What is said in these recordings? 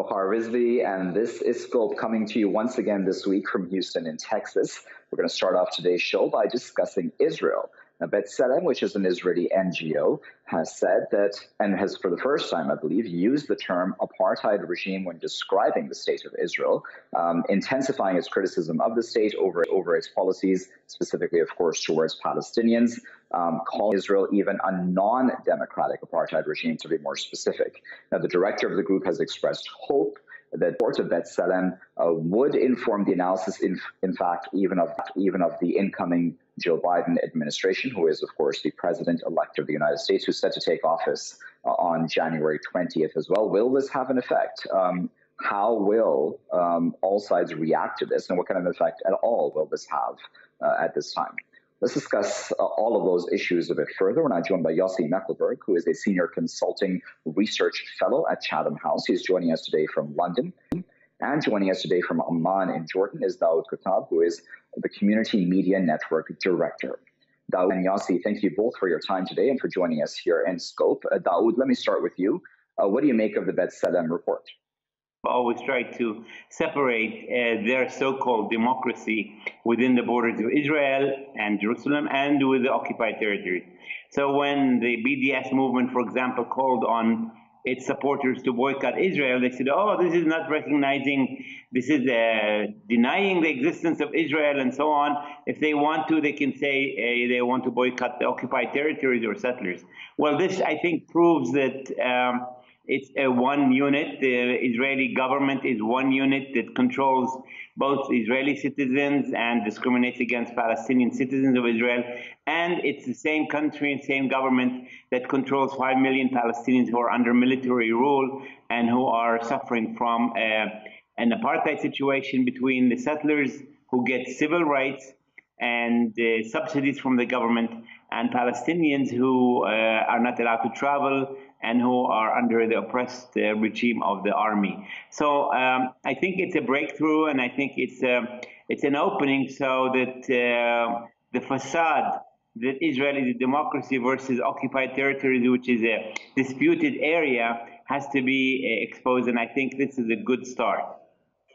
Waqar Rizvi, and this is Scope coming to you once again this week from Houston in Texas. We're going to start off today's show by discussing Israel. Now, B'Tselem, which is an Israeli NGO, has said that, and has for the first time, I believe, used the term apartheid regime when describing the state of Israel, intensifying its criticism of the state over its policies, specifically, of course, towards Palestinians, calling Israel even a non-democratic apartheid regime, to be more specific. Now, the director of the group has expressed hope that the report of B'Tselem would inform the analysis, in fact, even of the incoming Joe Biden administration, who is, of course, the president-elect of the United States, who's set to take office on January 20th as well. Will this have an effect? How will all sides react to this, and what kind of effect at all will this have at this time? Let's discuss all of those issues a bit further. We're now joined by Yossi Mekelberg, who is a senior consulting research fellow at Chatham House. He's joining us today from London. And joining us today from Amman in Jordan is Daoud, who is the Community Media Network Director. Daoud and Yossi, thank you both for your time today and for joining us here in Scope. Daoud, let me start with you. What do you make of the B'Tselem report? Always try to separate their so-called democracy within the borders of Israel and Jerusalem and with the occupied territories. So when the BDS movement, for example, called on its supporters to boycott Israel, they said, oh, this is not recognizing, this is denying the existence of Israel and so on. If they want to, they can say they want to boycott the occupied territories or settlers. Well, this, I think, proves that it's a one unit. The Israeli government is one unit that controls both Israeli citizens and discriminates against Palestinian citizens of Israel. And it's the same country and same government that controls 5 million Palestinians who are under military rule and who are suffering from an apartheid situation between the settlers who get civil rights and subsidies from the government and Palestinians who are not allowed to travel and who are under the oppressed regime of the army. So I think it's a breakthrough, and I think it's an opening so that the facade that Israel is a democracy versus occupied territories, which is a disputed area, has to be exposed, and I think this is a good start.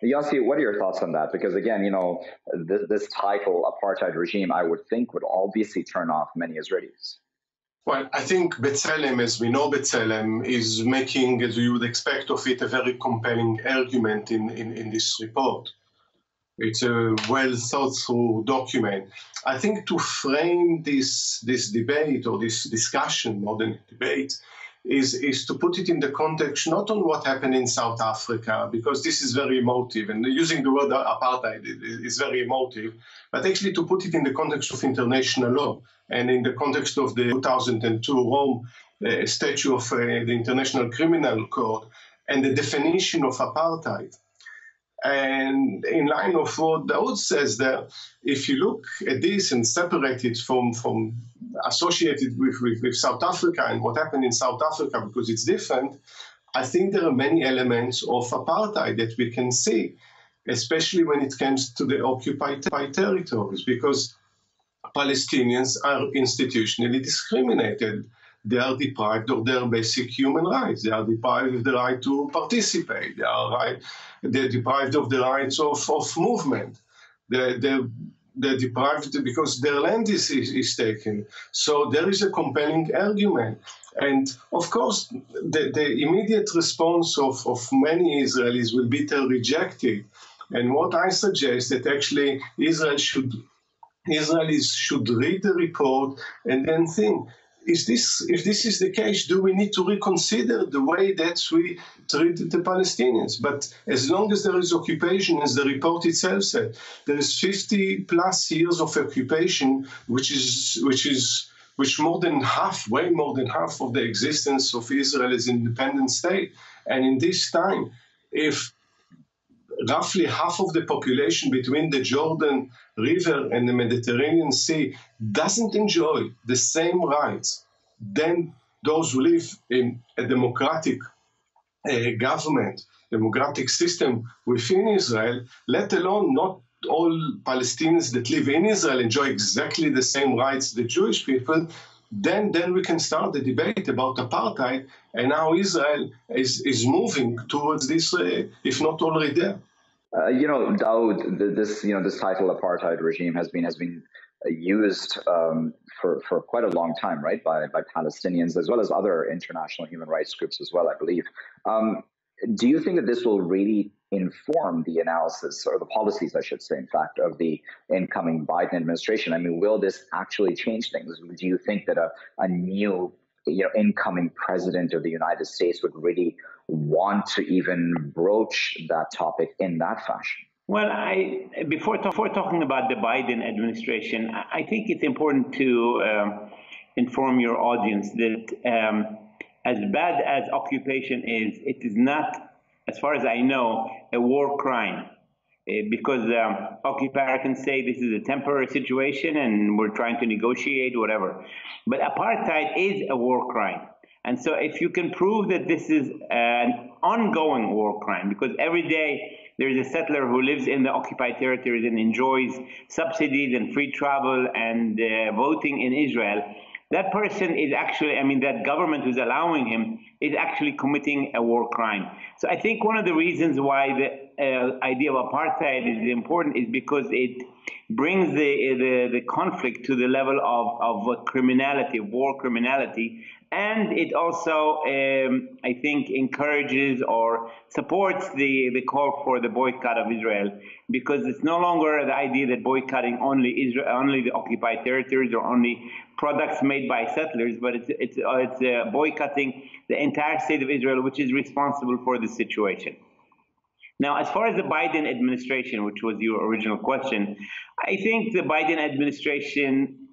Yossi, what are your thoughts on that? Because again, you know, this title, apartheid regime, I would think would obviously turn off many Israelis. Well, I think B'Tselem, as we know B'Tselem, is making, as you would expect of it, a very compelling argument in this report. It's a well-thought-through document. I think to frame this debate or this discussion, more than debate, is to put it in the context not on what happened in South Africa, because this is very emotive, and using the word apartheid is very emotive, but actually to put it in the context of international law and in the context of the 2002 Rome statute of the International Criminal Court and the definition of apartheid. And in line of what Daoud says there, if you look at this and separate it from associated with South Africa and what happened in South Africa, because it's different, I think there are many elements of apartheid that we can see, especially when it comes to the occupied territories, because Palestinians are institutionally discriminated. They are deprived of their basic human rights. They are deprived of the right to participate. They're deprived of the rights of movement. They're deprived because their land is taken. So there is a compelling argument. And of course, the immediate response of many Israelis will be to reject it. And what I suggest that actually Israelis should read the report and then think, if this is the case, do we need to reconsider the way that we treat the Palestinians? But as long as there is occupation, as the report itself said, there is 50 plus years of occupation, which more than half, way more than half of the existence of Israel as an independent state. And in this time, if roughly half of the population between the Jordan River and the Mediterranean Sea doesn't enjoy the same rights than those who live in a democratic government, democratic system within Israel, let alone not all Palestinians that live in Israel enjoy exactly the same rights the Jewish people, then we can start the debate about apartheid and how Israel is moving towards this, if not already there. Daoud, this title apartheid regime has been used for quite a long time, right, by Palestinians as well as other international human rights groups as well, I believe. Do you think that this will really inform the analysis, or the policies, I should say, in fact, of the incoming Biden administration? I mean, will this actually change things? Do you think that a new incoming president of the United States would really want to even broach that topic in that fashion? Well, before talking about the Biden administration, I think it's important to inform your audience that as bad as occupation is, it is not, as far as I know, a war crime. Because occupier can say this is a temporary situation and we're trying to negotiate, whatever. But apartheid is a war crime. And so if you can prove that this is an ongoing war crime, because every day there's a settler who lives in the occupied territories and enjoys subsidies and free travel and voting in Israel, that person is actually, that government who's allowing him is actually committing a war crime. So I think one of the reasons why the idea of apartheid is important is because it brings the conflict to the level of criminality, of war criminality, and it also, I think, encourages or supports the call for the boycott of Israel, because it's no longer the idea that boycotting only Israel, only the occupied territories or only products made by settlers, but it's boycotting the entire state of Israel, which is responsible for the situation. Now, as far as the Biden administration, which was your original question, I think the Biden administration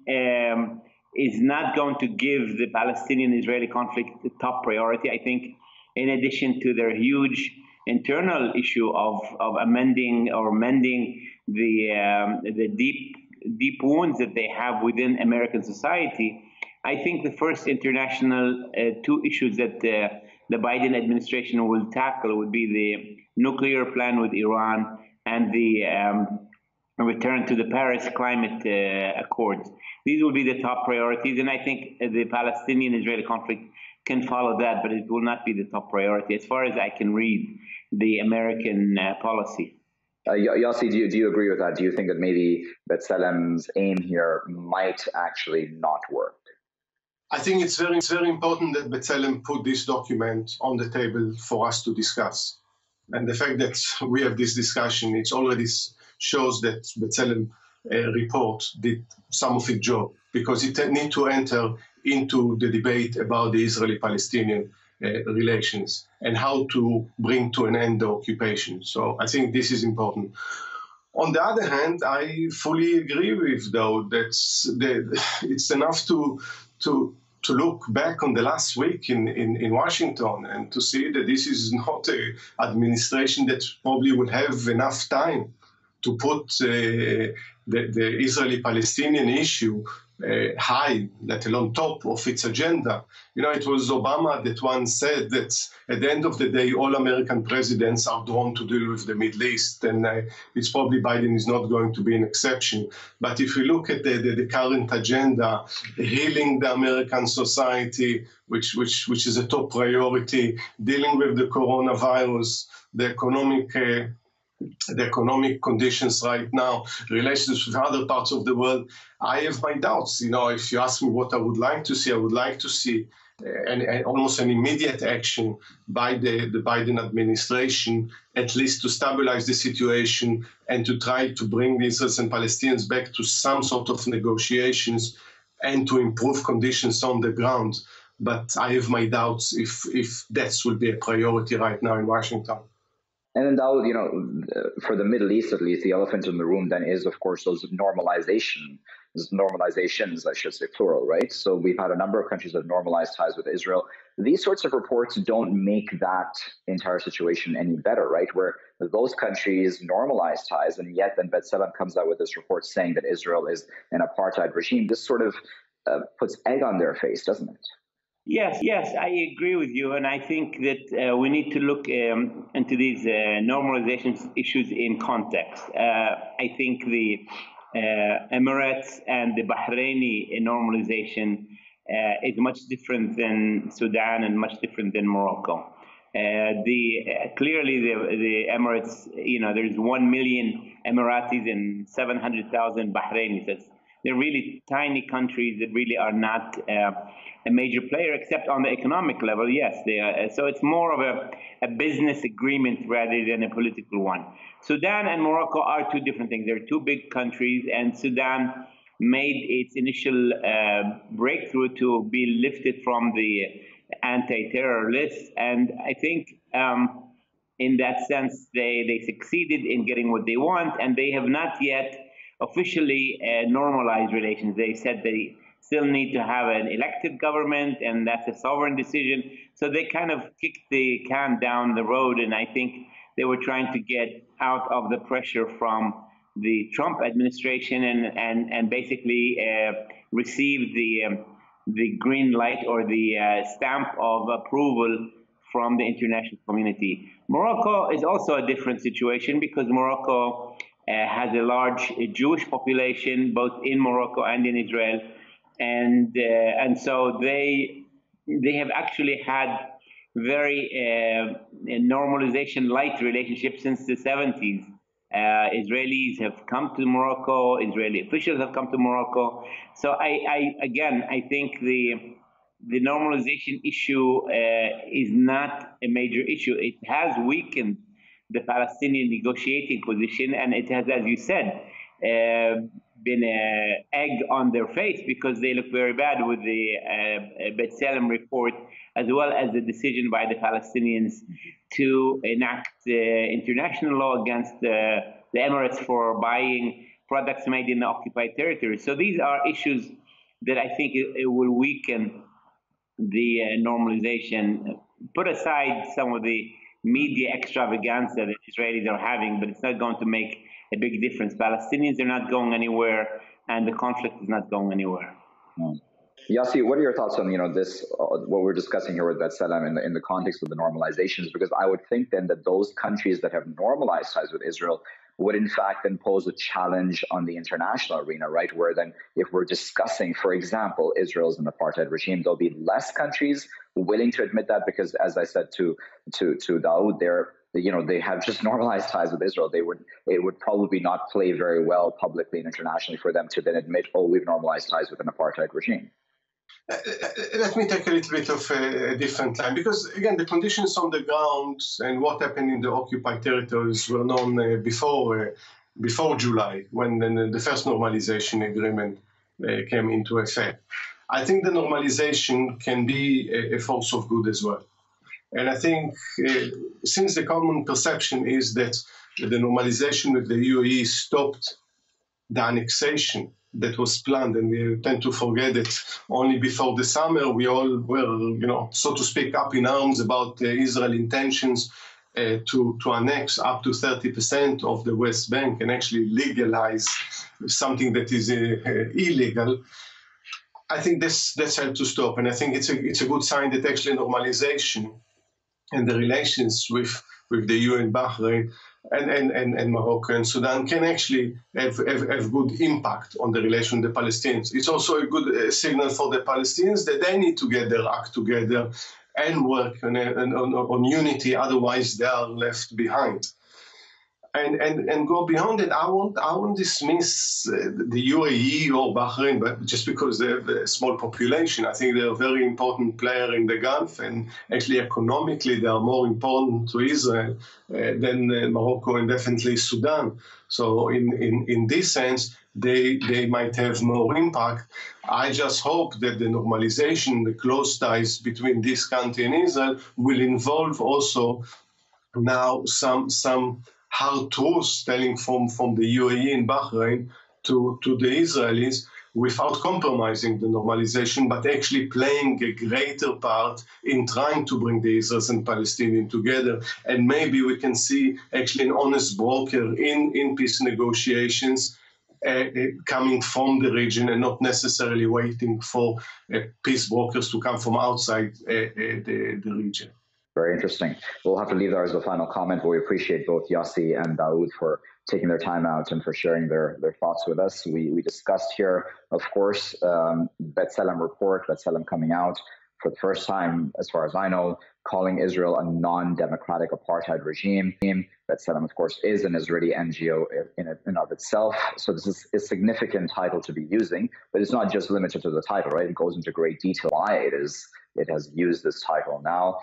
is not going to give the Palestinian-Israeli conflict the top priority. I think in addition to their huge internal issue of amending or mending the deep wounds that they have within American society, I think the first international two issues that the Biden administration will tackle would be the nuclear plan with Iran and the return to the Paris Climate Accords. These will be the top priorities, and I think the Palestinian-Israeli conflict can follow that, but it will not be the top priority as far as I can read the American policy. Yossi, do you agree with that? Do you think that maybe B'Tselem's aim here might actually not work? I think it's very important that B'Tselem put this document on the table for us to discuss. And the fact that we have this discussion, it already shows that B'Tselem report did some of its job, because it needs to enter into the debate about the Israeli-Palestinian relations and how to bring to an end the occupation. So I think this is important. On the other hand, I fully agree with Daoud that it's enough to look back on the last week in Washington and to see that this is not an administration that probably would have enough time to put the Israeli-Palestinian issue high, let alone top of its agenda. It was Obama that once said that at the end of the day, all American presidents are drawn to deal with the Middle East, and it's probably Biden is not going to be an exception. But if we look at the current agenda, healing the American society, which is a top priority, dealing with the coronavirus, the economic conditions right now, relations with other parts of the world, I have my doubts. If you ask me what I would like to see, I would like to see almost an immediate action by the Biden administration, at least to stabilize the situation and to try to bring the Israelis and Palestinians back to some sort of negotiations and to improve conditions on the ground. But I have my doubts if that will be a priority right now in Washington. And then, Daoud, for the Middle East, at least, the elephant in the room then is, of course, those normalizations, I should say, plural, right? So we've had a number of countries that have normalized ties with Israel. These sorts of reports don't make that entire situation any better, right? Where those countries normalize ties, and yet then B'Tselem comes out with this report saying that Israel is an apartheid regime. This sort of puts egg on their face, doesn't it? Yes, I agree with you, and I think that we need to look into these normalization issues in context. I think the Emirates and the Bahraini normalization is much different than Sudan and much different than Morocco. Clearly the Emirates, there's 1 million Emiratis and 700,000 Bahrainis. They're really tiny countries that really are not a major player, except on the economic level. Yes, they are. So it's more of a business agreement rather than a political one. Sudan and Morocco are two different things. They're two big countries, and Sudan made its initial breakthrough to be lifted from the anti-terror list. And I think in that sense, they succeeded in getting what they want, and they have not yet officially normalized relations. They said they still need to have an elected government, and that's a sovereign decision. So they kind of kicked the can down the road, and I think they were trying to get out of the pressure from the Trump administration and basically receive the green light or the stamp of approval from the international community. Morocco is also a different situation because Morocco has a large Jewish population, both in Morocco and in Israel, and so they have actually had very normalization-light relationship since the 70s. Israelis have come to Morocco, Israeli officials have come to Morocco. So I think the normalization issue is not a major issue. It has weakened the Palestinian negotiating position, and it has, as you said, been an egg on their face because they look very bad with the B'Tselem report, as well as the decision by the Palestinians to enact international law against the Emirates for buying products made in the occupied territory. So these are issues that I think it will weaken the normalization. Put aside some of the media extravaganza that Israelis are having, but it's not going to make a big difference. Palestinians are not going anywhere, and the conflict is not going anywhere. Yossi, what are your thoughts on this what we're discussing here with B'Tselem in the context of the normalizations? Because I would think then that those countries that have normalized ties with Israel would in fact then pose a challenge on the international arena, right? Where then if we're discussing, for example, Israel's an apartheid regime, there'll be less countries willing to admit that because, as I said to Daoud, they have just normalized ties with Israel. It would probably not play very well publicly and internationally for them to then admit, oh, we've normalized ties with an apartheid regime. Let me take a little bit of a different line, because again, the conditions on the ground and what happened in the occupied territories were known before July, when the first normalization agreement came into effect. I think the normalization can be a force of good as well. And I think since the common perception is that the normalization with the UAE stopped the annexation that was planned, and we tend to forget that only before the summer we all were, so to speak, up in arms about Israel intentions to annex up to 30% of the West Bank and actually legalize something that is illegal. I think that's had to stop, and I think it's a good sign that actually normalization and the relations with the EU and Bahrain and Morocco and Sudan can actually have good impact on the relation with the Palestinians. It's also a good signal for the Palestinians that they need to get their act together and work on unity, otherwise they are left behind. And go beyond it. I won't dismiss the UAE or Bahrain, but just because they have a small population. I think they're a very important player in the Gulf, and actually economically they are more important to Israel than Morocco and definitely Sudan. So in this sense, they might have more impact. I just hope that the normalization, the close ties between this country and Israel will involve also now some hard truths telling from the UAE and Bahrain to the Israelis without compromising the normalization, but actually playing a greater part in trying to bring the Israelis and Palestinians together. And maybe we can see actually an honest broker in peace negotiations coming from the region and not necessarily waiting for peace brokers to come from outside the region. Very interesting. We'll have to leave there as a final comment, but we appreciate both Yossi and Daoud for taking their time out and for sharing their thoughts with us. We discussed here, of course, B'Tselem report, B'Tselem coming out for the first time, as far as I know, calling Israel a non-democratic apartheid regime. B'Tselem, of course, is an Israeli NGO in and of itself. So this is a significant title to be using, but it's not just limited to the title, right? It goes into great detail why it has used this title now.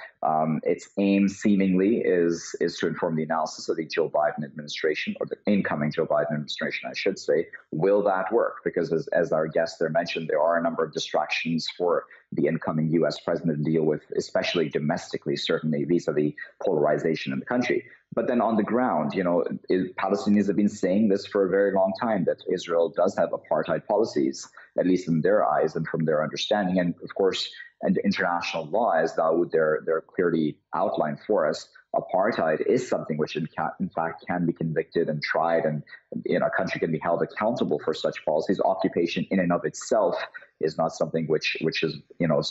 Its aim, seemingly, is to inform the analysis of the Joe Biden administration, or the incoming Joe Biden administration, I should say. Will that work? Because as our guest there mentioned, there are a number of distractions for the incoming U.S. president to deal with, especially domestically, certainly vis-a-vis polarization in the country. But then on the ground, Palestinians have been saying this for a very long time, that Israel does have apartheid policies, at least in their eyes and from their understanding. And of course, and international law, as Daoud they're clearly outlined for us, apartheid is something which in fact can be convicted and tried, and a country can be held accountable for such policies. Occupation in and of itself is not something which is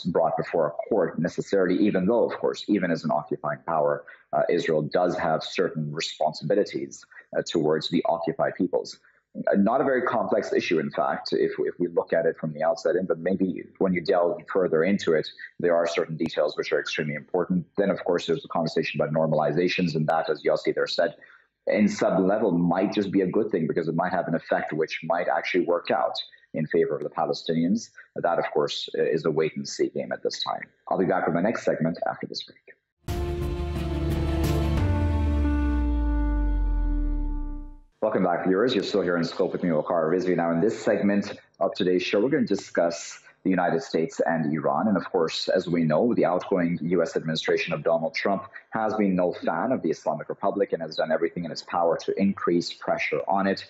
brought before a court necessarily, even though, of course, even as an occupying power, Israel does have certain responsibilities towards the occupied peoples. Not a very complex issue, in fact, if we look at it from the outset in, but maybe when you delve further into it, there are certain details which are extremely important. Then, of course, there's a conversation about normalizations, and that, as Yossi there said, in sub-level might just be a good thing, because it might have an effect which might actually work out in favor of the Palestinians. That, of course, is a wait-and-see game at this time. I'll be back with my next segment after this break. Welcome back, viewers. You're still here in Scope with me, Waqar Rizvi. Now, in this segment of today's show, we're going to discuss the United States and Iran. And of course, as we know, the outgoing U.S. administration of Donald Trump has been no fan of the Islamic Republic and has done everything in its power to increase pressure on it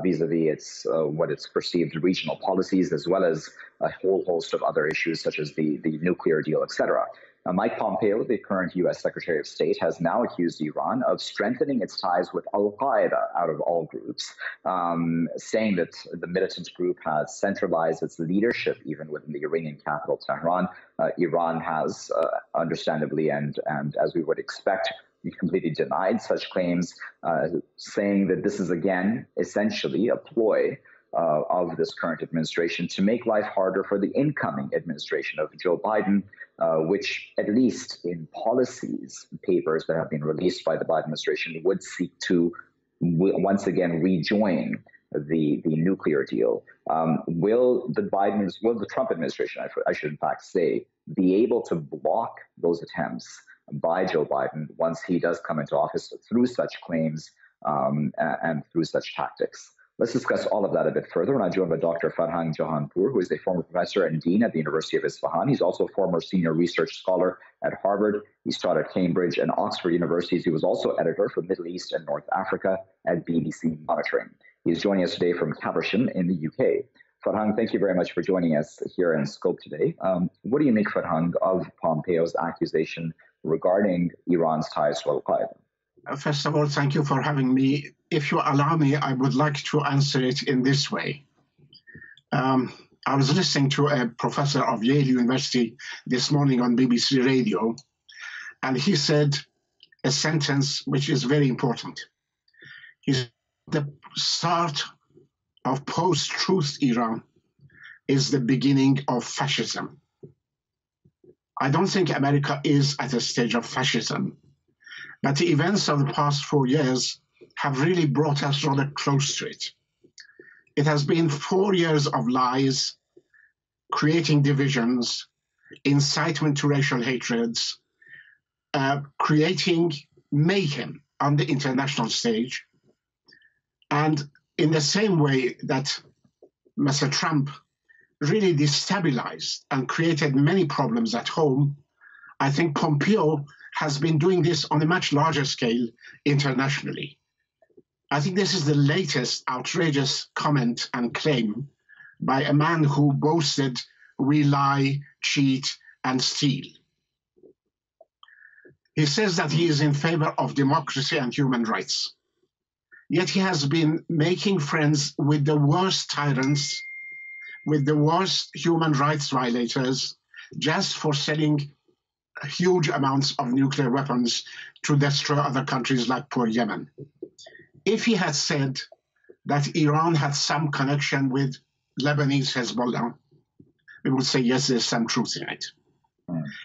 vis-a-vis what its perceived regional policies, as well as a whole host of other issues such as the nuclear deal, etc. Mike Pompeo, the current U.S. Secretary of State, has now accused Iran of strengthening its ties with Al-Qaeda out of all groups, saying that the militant group has centralized its leadership even within the Iranian capital, Tehran. Iran has, understandably, and as we would expect, completely denied such claims, saying that this is, again, essentially a ploy of this current administration to make life harder for the incoming administration of Joe Biden, which, at least in policies papers that have been released by the Biden administration, would seek to once again rejoin the nuclear deal. Will the Trump administration, I should in fact say, be able to block those attempts by Joe Biden once he does come into office through such claims and through such tactics? Let's discuss all of that a bit further. And I'm joined by Dr. Farhang Jahanpour, who is a former professor and dean at the University of Isfahan. He's also a former senior research scholar at Harvard. He's taught at Cambridge and Oxford universities. He was also editor for Middle East and North Africa at BBC Monitoring. He's joining us today from Caversham in the UK. Farhang, thank you very much for joining us here in Scope today. What do you make, Farhang, of Pompeo's accusation regarding Iran's ties to Al-Qaeda? First of all, thank you for having me. If you allow me, I would like to answer it in this way. I was listening to a professor of Yale University this morning on BBC Radio, and he said a sentence which is very important. He said, the start of post-truth Iran is the beginning of fascism. I don't think America is at a stage of fascism, but the events of the past 4 years have really brought us rather close to it. It has been 4 years of lies, creating divisions, incitement to racial hatreds, creating mayhem on the international stage. And in the same way that Mr. Trump really destabilized and created many problems at home, I think Pompeo has been doing this on a much larger scale internationally. I think this is the latest outrageous comment and claim by a man who boasted, we lie, cheat, and steal. He says that he is in favor of democracy and human rights. Yet he has been making friends with the worst tyrants, with the worst human rights violators, just for selling huge amounts of nuclear weapons to destroy other countries like poor Yemen. If he had said that Iran had some connection with Lebanese Hezbollah, we would say, yes, there's some truth in it.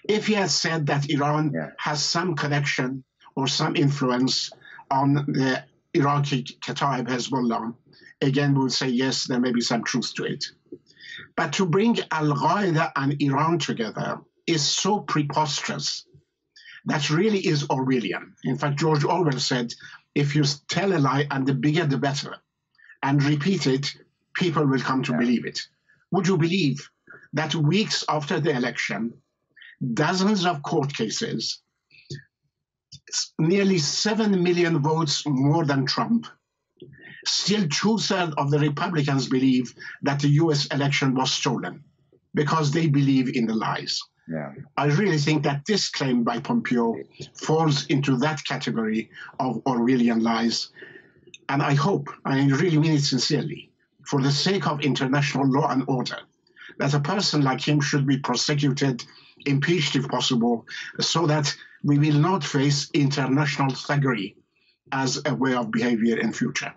If he had said that Iran has some connection or some influence on the Iraqi Kataib Hezbollah, again, we would say, yes, there may be some truth to it. But to bring Al-Qaeda and Iran together is so preposterous that really is Orwellian. In fact, George Orwell said, if you tell a lie, and the bigger the better, and repeat it, people will come to believe it. Would you believe that weeks after the election, dozens of court cases, nearly 7 million votes more than Trump, still 2/3 of the Republicans believe that the US election was stolen because they believe in the lies. I really think that this claim by Pompeo falls into that category of Orwellian lies. And I hope, I really mean it sincerely, for the sake of international law and order, that a person like him should be prosecuted, impeached if possible, so that we will not face international thuggery as a way of behavior in future.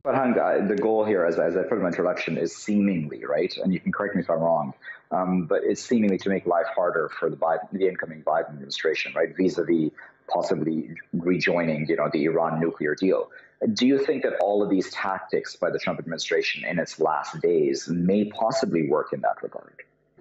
Farhang, the goal here, as I put in my introduction, is seemingly, right, and you can correct me if I'm wrong, but it's seemingly to make life harder for the incoming Biden administration, right, vis-a-vis possibly rejoining, the Iran nuclear deal. Do you think that all of these tactics by the Trump administration in its last days may possibly work in that regard?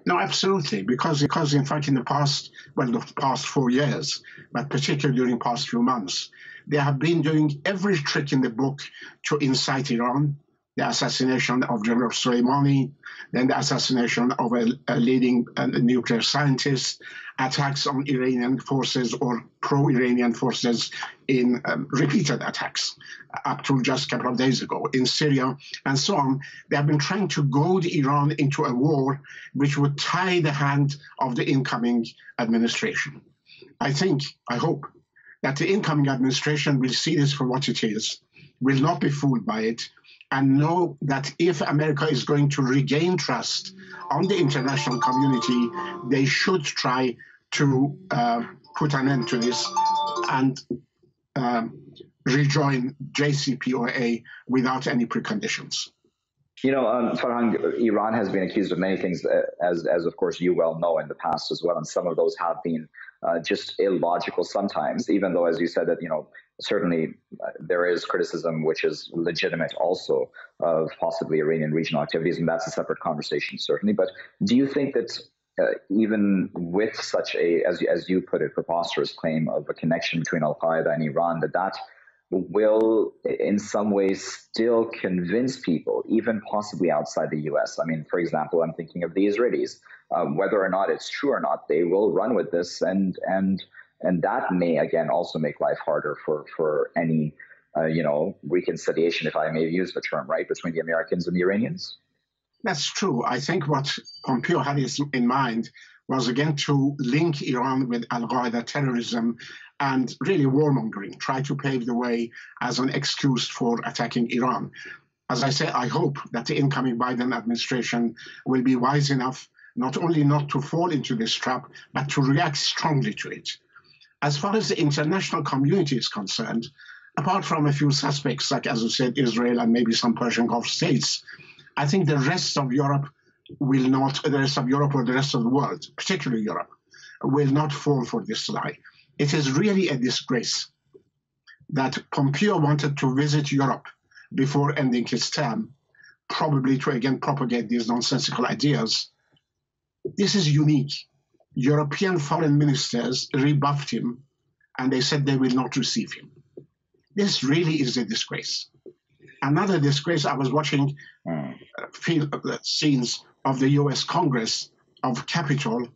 No, absolutely, because in fact in the past 4 years, but particularly during the past few months, they have been doing every trick in the book to incite Iran, the assassination of General Soleimani, then the assassination of a leading nuclear scientist, attacks on Iranian forces or pro-Iranian forces in repeated attacks up to just a couple of days ago in Syria and so on. They have been trying to goad Iran into a war which would tie the hand of the incoming administration. I hope that the incoming administration will see this for what it is, will not be fooled by it, and know that if America is going to regain trust on the international community, they should try to put an end to this and rejoin JCPOA without any preconditions. Farhang, Iran has been accused of many things, as of course you well know, in the past as well, and some of those have been just illogical sometimes, even though, as you said, that, certainly there is criticism which is legitimate also of possibly Iranian regional activities, and that's a separate conversation, certainly. But do you think that even with such a, as you put it, preposterous claim of a connection between Al-Qaeda and Iran, that will in some ways still convince people, even possibly outside the U.S.? I mean, for example, I'm thinking of the Israelis. Whether or not it's true or not, they will run with this, and that may again also make life harder for any reconciliation, if I may use the term, right, between the Americans and the Iranians. That's true. I think what Pompeo had in mind was again to link Iran with Al-Qaeda terrorism and really warmongering, try to pave the way as an excuse for attacking Iran. As I say, I hope that the incoming Biden administration will be wise enough not only not to fall into this trap, but to react strongly to it. As far as the international community is concerned, apart from a few suspects, like, as I said, Israel and maybe some Persian Gulf states, I think the rest of Europe will not, the rest of Europe or the rest of the world, particularly Europe, will not fall for this lie. It is really a disgrace that Pompeo wanted to visit Europe before ending his term, probably to again propagate these nonsensical ideas. This is unique. European foreign ministers rebuffed him, and they said they will not receive him. This really is a disgrace. Another disgrace, I was watching scenes of the US Congress of Capitol.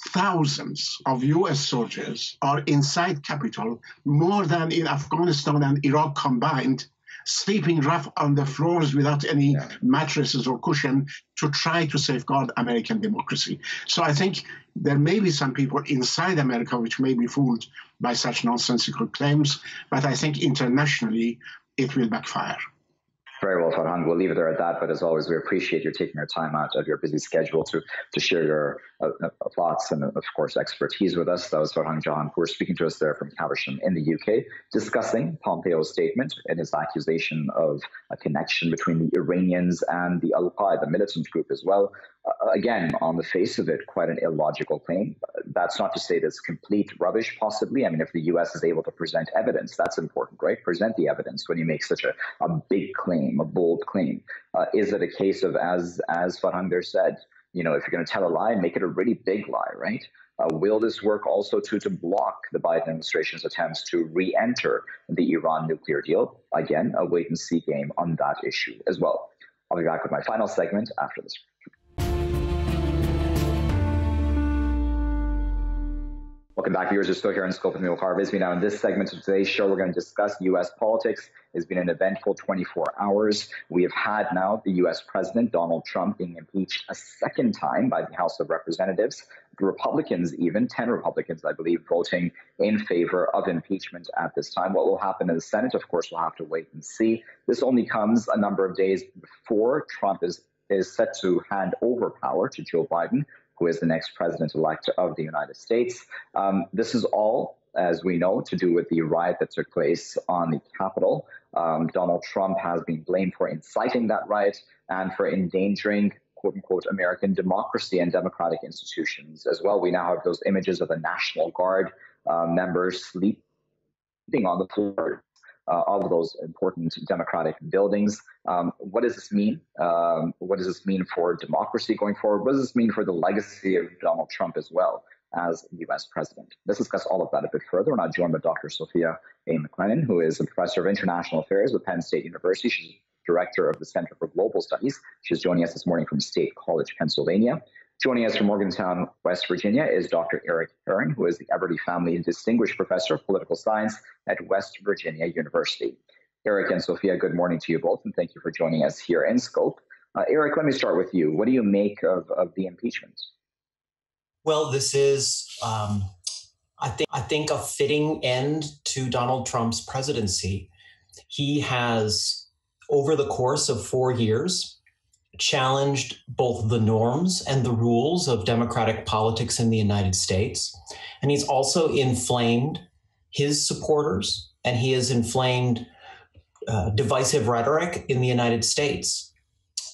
Thousands of US soldiers are inside Capitol, more than in Afghanistan and Iraq combined, sleeping rough on the floors without any mattresses or cushion to try to safeguard American democracy. So I think there may be some people inside America which may be fooled by such nonsensical claims, but I think internationally it will backfire. Very well, Farhang. We'll leave it there at that. But as always, we appreciate you taking your time out of your busy schedule to share your thoughts and, of course, expertise with us. That was Farhang Jahanpour speaking to us there from Caversham in the UK, discussing Pompeo's statement and his accusation of a connection between the Iranians and the Al-Qaeda, the militant group as well. Again, on the face of it, quite an illogical claim. That's not to say that's complete rubbish, possibly. I mean, if the U.S. is able to present evidence, that's important, right? Present the evidence when you make such a big claim, a bold claim. Is it a case of, as Farhang there said, if you're going to tell a lie, make it a really big lie, right? Will this work also to block the Biden administration's attempts to re-enter the Iran nuclear deal? Again, a wait-and-see game on that issue as well. I'll be back with my final segment after this. Welcome back, viewers. We're still here in Scope with me, Waqar Rizvi. Now, in this segment of today's show, we're going to discuss U.S. politics. It's been an eventful 24 hours. We have had now the U.S. President, Donald Trump, being impeached a second time by the House of Representatives. The Republicans, even 10 Republicans, I believe, voting in favor of impeachment at this time. What will happen in the Senate, of course, we'll have to wait and see. This only comes a number of days before Trump is set to hand over power to Joe Biden, who is the next president-elect of the United States. This is all, as we know, to do with the riot that took place on the Capitol. Donald Trump has been blamed for inciting that riot and for endangering, quote-unquote, American democracy and democratic institutions as well. We now have those images of the National Guard members sleeping on the floor of those important democratic buildings. What does this mean? What does this mean for democracy going forward? What does this mean for the legacy of Donald Trump as well as U.S. president? Let's discuss all of that a bit further. We're now joined by Dr. Sophia McClennen, who is a professor of international affairs at Penn State University. She's director of the Center for Global Studies. She's joining us this morning from State College, Pennsylvania. Joining us from Morgantown, West Virginia, is Dr. Erik, who is the Everly Family Distinguished Professor of Political Science at West Virginia University. Erik and Sophia, good morning to you both, and thank you for joining us here in Scope. Erik, let me start with you. What do you make of the impeachment? Well, this is, I think, a fitting end to Donald Trump's presidency. He has, over the course of 4 years, challenged both the norms and the rules of democratic politics in the United States. And he's also inflamed his supporters, and he has inflamed divisive rhetoric in the United States.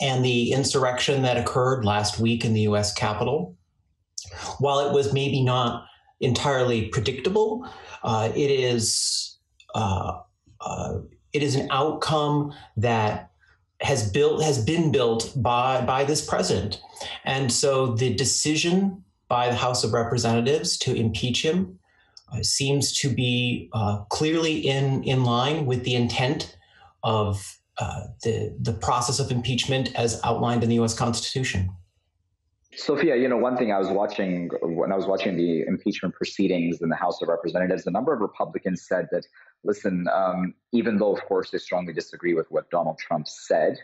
And the insurrection that occurred last week in the U.S. Capitol, while it was maybe not entirely predictable, it is an outcome that has been built by this president. And so the decision by the House of Representatives to impeach him seems to be clearly in line with the intent of the process of impeachment as outlined in the U.S. Constitution. Sophia, one thing I was watching when I was watching the impeachment proceedings in the House of Representatives, a number of Republicans said that, listen, even though, of course, they strongly disagree with what Donald Trump said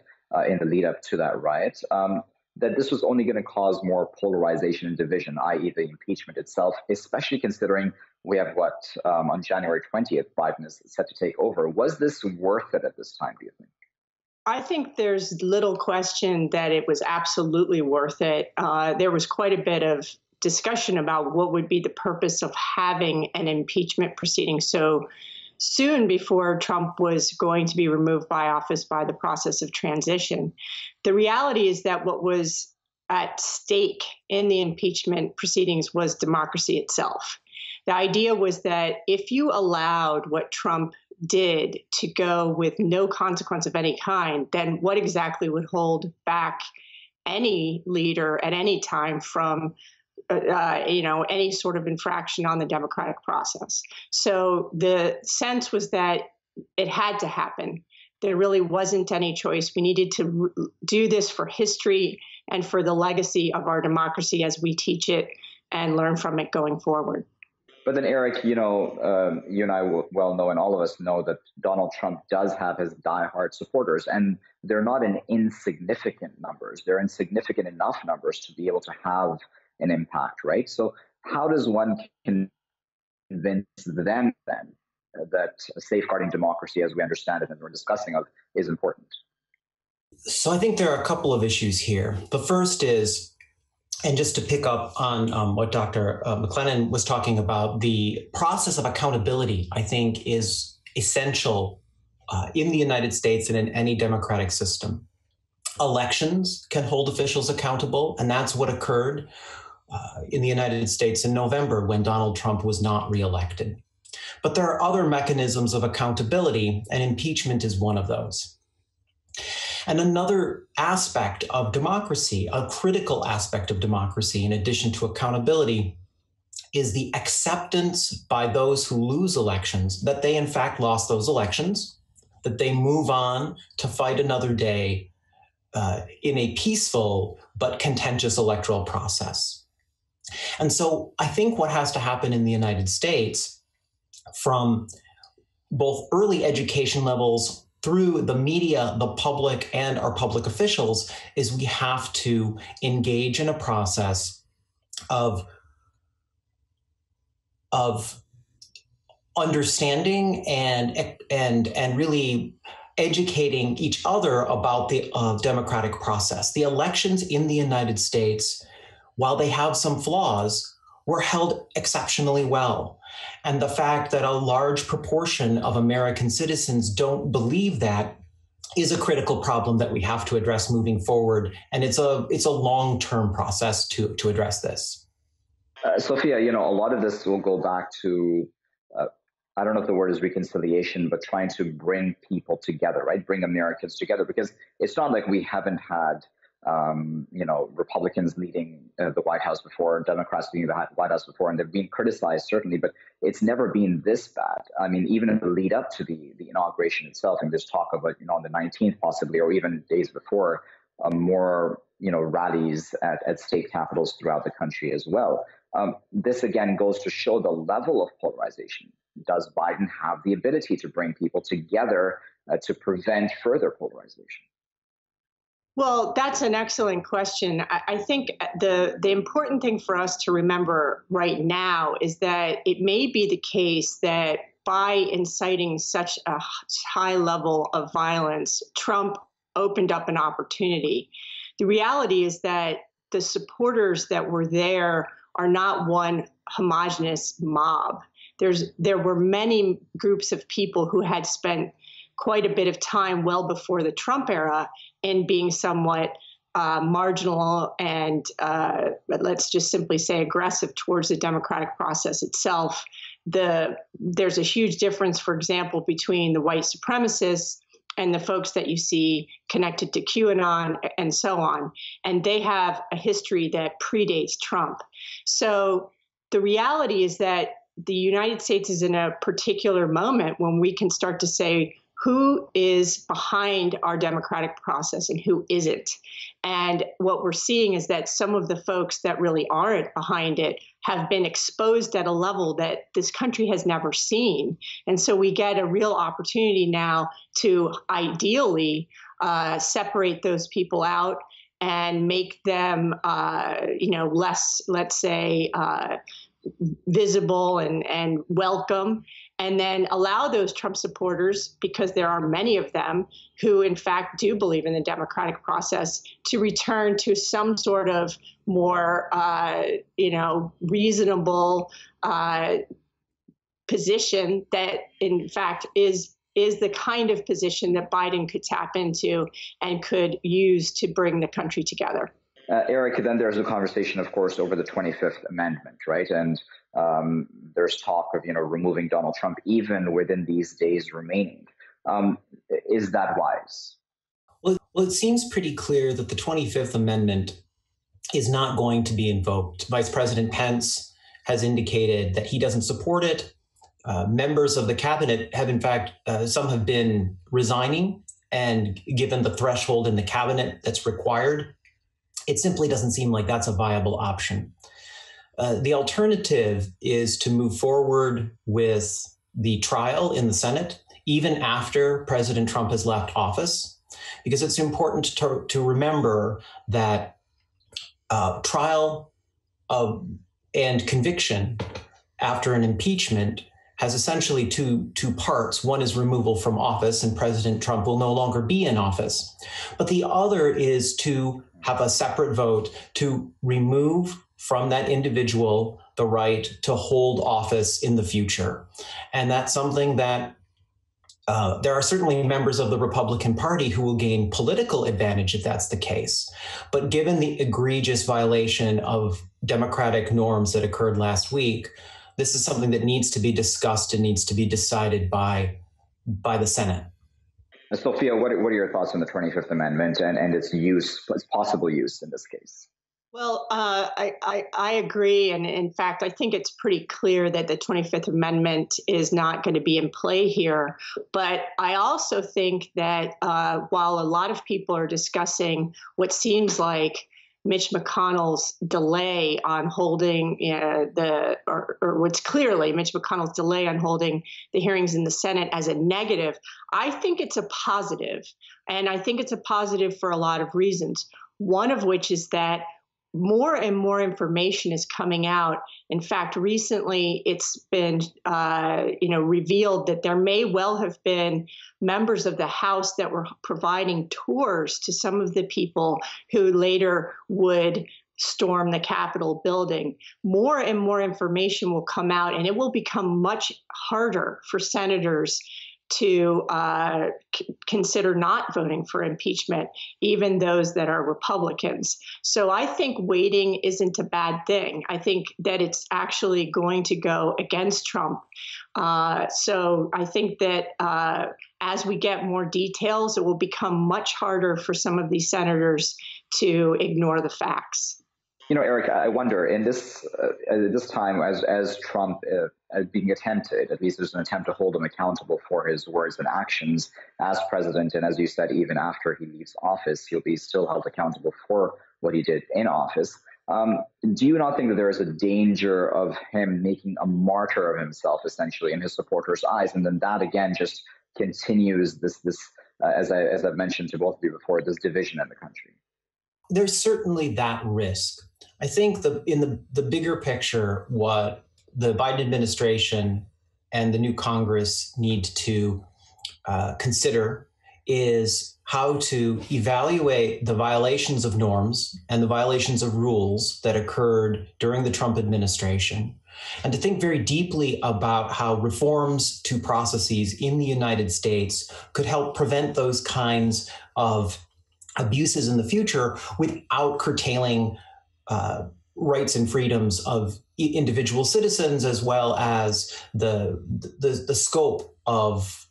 in the lead up to that riot, that this was only going to cause more polarization and division, i.e. the impeachment itself, especially considering we have on January 20th, Biden is set to take over. Was this worth it at this time, do you think? I think there's little question that it was absolutely worth it. There was quite a bit of discussion about what would be the purpose of having an impeachment proceeding so soon before Trump was going to be removed by office by the process of transition. The reality is that what was at stake in the impeachment proceedings was democracy itself. The idea was that if you allowed what Trump did to go with no consequence of any kind, then what exactly would hold back any leader at any time from any sort of infraction on the democratic process? So the sense was that it had to happen. There really wasn't any choice. We needed to do this for history and for the legacy of our democracy as we teach it and learn from it going forward. But then, Erik, you and I well know, and all of us know, that Donald Trump does have his diehard supporters, and they're not in insignificant numbers. They're in significant enough numbers to be able to have an impact, right? So how does one convince them then that safeguarding democracy, as we understand it and we're discussing of, is important? So I think there are a couple of issues here. The first is, and just to pick up on what Dr. McClennen was talking about, the process of accountability, I think, is essential in the United States and in any democratic system. Elections can hold officials accountable, and that's what occurred in the United States in November when Donald Trump was not reelected. But there are other mechanisms of accountability, and impeachment is one of those. And another aspect of democracy, a critical aspect of democracy, in addition to accountability, is the acceptance by those who lose elections that they in fact lost those elections, that they move on to fight another day in a peaceful but contentious electoral process. And so I think what has to happen in the United States, from both early education levels through the media, the public, and our public officials, is we have to engage in a process of understanding and really educating each other about the democratic process. The elections in the United States, while they have some flaws, were held exceptionally well. And the fact that a large proportion of American citizens don't believe that is a critical problem that we have to address moving forward. And it's a long-term process to address this. Sophia, a lot of this will go back to, I don't know if the word is reconciliation, but trying to bring people together, right? Bring Americans together, because it's not like we haven't had Republicans leading the White House before, Democrats leading the White House before, and they've been criticized, certainly, but it's never been this bad. I mean, even in the lead up to the inauguration itself, and there's talk of, on the 19th possibly, or even days before, more, rallies at state capitals throughout the country as well. This, again, goes to show the level of polarization. Does Biden have the ability to bring people together to prevent further polarization? Well, that's an excellent question. I think the important thing for us to remember right now is that it may be the case that by inciting such a high level of violence, Trump opened up an opportunity. The reality is that the supporters that were there are not one homogenous mob. There were many groups of people who had spent quite a bit of time well before the Trump era in being somewhat marginal and let's just simply say aggressive towards the democratic process itself. There's a huge difference, for example, between the white supremacists and the folks that you see connected to QAnon and so on. And they have a history that predates Trump. So the reality is that the United States is in a particular moment when we can start to say, who is behind our democratic process and who isn't? And what we're seeing is that some of the folks that really aren't behind it have been exposed at a level that this country has never seen. And so we get a real opportunity now to ideally separate those people out and make them, less, let's say, visible and welcome, and then allow those Trump supporters, because there are many of them who in fact do believe in the democratic process, to return to some sort of more, reasonable position that in fact is the kind of position that Biden could tap into and could use to bring the country together. Erik, then there's a conversation, of course, over the 25th Amendment, right? And there's talk of, removing Donald Trump even within these days remaining. Is that wise? Well, it seems pretty clear that the 25th Amendment is not going to be invoked. Vice President Pence has indicated that he doesn't support it. Members of the cabinet have, in fact, some have been resigning, and given the threshold in the cabinet that's required, it simply doesn't seem like that's a viable option. The alternative is to move forward with the trial in the Senate, even after President Trump has left office, because it's important to remember that trial and conviction after an impeachment has essentially two parts. One is removal from office, and President Trump will no longer be in office. But the other is to have a separate vote to remove from that individual the right to hold office in the future. And that's something that there are certainly members of the Republican Party who will gain political advantage if that's the case. But given the egregious violation of democratic norms that occurred last week, this is something that needs to be discussed and needs to be decided by the Senate. Sophia, what are your thoughts on the 25th Amendment and its possible use in this case? Well, I agree. And in fact, I think it's pretty clear that the 25th Amendment is not going to be in play here. But I also think that while a lot of people are discussing what seems like Mitch McConnell's delay on holding or what's clearly Mitch McConnell's delay on holding the hearings in the Senate as a negative, I think it's a positive. And I think it's a positive for a lot of reasons. One of which is that more and more information is coming out. In fact, recently it's been, revealed that there may well have been members of the House that were providing tours to some of the people who later would storm the Capitol building. More and more information will come out, and it will become much harder for senators to consider not voting for impeachment, even those that are Republicans. So I think waiting isn't a bad thing. I think that it's actually going to go against Trump. So I think that as we get more details, it will become much harder for some of these senators to ignore the facts. You know, Erik, I wonder in this time, as Trump being attempted, at least there's an attempt to hold him accountable for his words and actions as president, and as you said, even after he leaves office, he'll be still held accountable for what he did in office. Do you not think that there is a danger of him making a martyr of himself, essentially, in his supporters' eyes, and then that again just continues this as I've mentioned to both of you before, this division in the country? There's certainly that risk. I think in the bigger picture, what the Biden administration and the new Congress need to consider is how to evaluate the violations of norms and the violations of rules that occurred during the Trump administration, and to think very deeply about how reforms to processes in the United States could help prevent those kinds of abuses in the future without curtailing rights and freedoms of individual citizens, as well as the scope of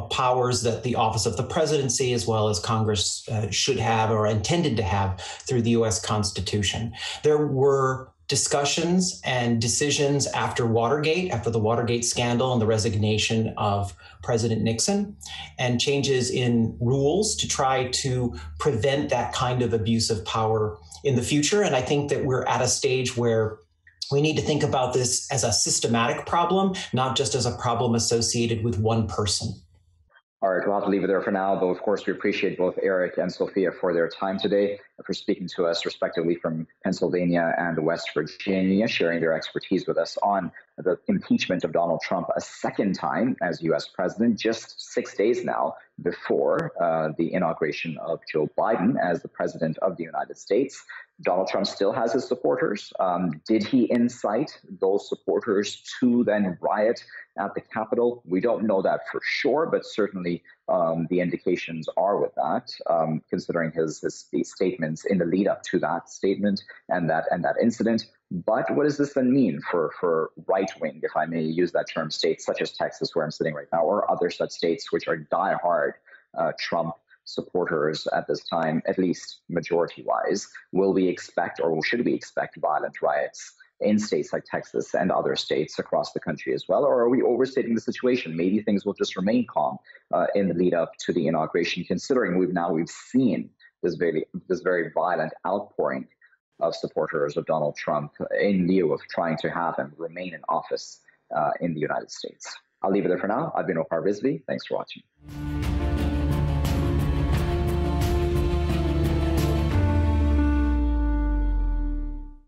powers that the office of the presidency, as well as Congress, should have or intended to have through the U.S. Constitution. There were discussions and decisions after the Watergate scandal and the resignation of President Nixon, and changes in rules to try to prevent that kind of abuse of power in the future. And I think that we're at a stage where we need to think about this as a systematic problem, not just as a problem associated with one person. All right, we'll have to leave it there for now, but of course we appreciate both Erik and Sophia for their time today, for speaking to us respectively from Pennsylvania and West Virginia, sharing their expertise with us on the impeachment of Donald Trump a second time as U.S. president, just 6 days now before the inauguration of Joe Biden as the president of the United States. Donald Trump still has his supporters. Did he incite those supporters to then riot at the Capitol? We don't know that for sure, but certainly the indications are with that, considering his statements in the lead up to that statement and that incident. But what does this then mean for right-wing, if I may use that term, states such as Texas, where I'm sitting right now, or other such states which are diehard Trump supporters at this time, at least majority-wise? Will we expect, or should we expect, violent riots in states like Texas and other states across the country as well? Or are we overstating the situation? Maybe things will just remain calm in the lead up to the inauguration, considering we've seen this very violent outpouring of supporters of Donald Trump in lieu of trying to have him remain in office in the United States. I'll leave it there for now. I've been Waqar Rizvi. Thanks for watching.